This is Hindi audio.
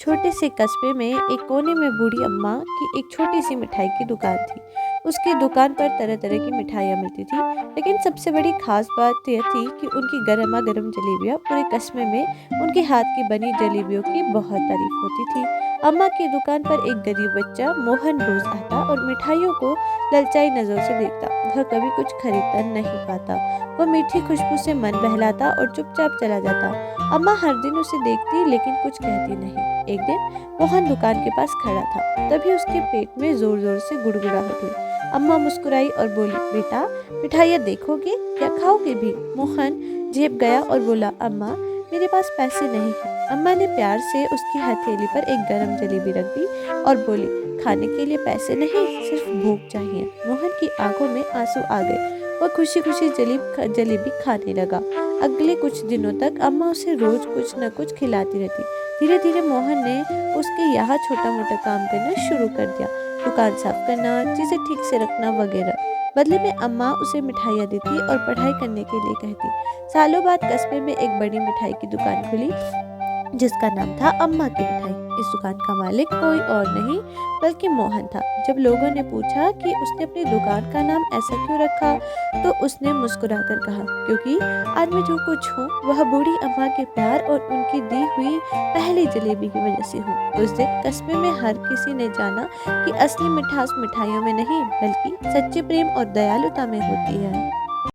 छोटे से कस्बे में एक कोने में बूढ़ी अम्मा की एक छोटी सी मिठाई की दुकान थी। उसकी दुकान पर तरह तरह की मिठाइयाँ मिलती थी, लेकिन सबसे बड़ी खास बात यह थी कि उनकी गर्मा गर्म जलेबियाँ पूरे कस्बे में उनके हाथ की बनी जलेबियों की बहुत तारीफ होती थी। अम्मा की दुकान पर एक गरीब बच्चा मोहन रोज आता और मिठाइयों को ललचाई नजरों से देखता। वह कभी कुछ खरीदता नहीं पाता। वह मीठी खुशबू से मन बहलाता और चुपचाप चला जाता। अम्मा हर दिन उसे देखती लेकिन कुछ कहती नहीं। एक दिन मोहन दुकान के पास खड़ा था, तभी उसके पेट में जोर जोर से गुड़गुड़ाहट हुई। अम्मा मुस्कुराई और बोली, बेटा, मिठाइयाँ देखोगे या खाओगे भी? मोहन झेप गया और बोला, अम्मा, मेरे पास पैसे नहीं हैं। अम्मा ने प्यार से उसकी हथेली पर एक गरम जलेबी रख दी और बोली, खाने के लिए पैसे नहीं, सिर्फ भूख चाहिए। मोहन की आंखों में आंसू आ गए। वह खुशी खुशी जलेबी खाने लगा। अगले कुछ दिनों तक अम्मा उसे रोज कुछ न कुछ खिलाती रहती। धीरे धीरे मोहन ने उसके यहाँ छोटा मोटा काम करना शुरू कर दिया, दुकान साफ करना, चीजें ठीक से रखना वगैरह। बदले में अम्मा उसे मिठाइयाँ देती और पढ़ाई करने के लिए कहती। सालों बाद कस्बे में एक बड़ी मिठाई की दुकान खुली, जिसका नाम था अम्मा की मिठाई। इस दुकान का मालिक कोई और नहीं बल्कि मोहन था। जब लोगों ने पूछा कि उसने अपनी दुकान का नाम ऐसा क्यों रखा, तो उसने मुस्कुराकर कहा, क्योंकि आज मैं जो कुछ हूँ वह बूढ़ी अम्मा के प्यार और उनकी दी हुई पहली जलेबी की वजह से हूँ। उस दिन कस्बे में हर किसी ने जाना कि असली मिठास मिठाइयों में नहीं बल्कि सच्चे प्रेम और दयालुता में होती है।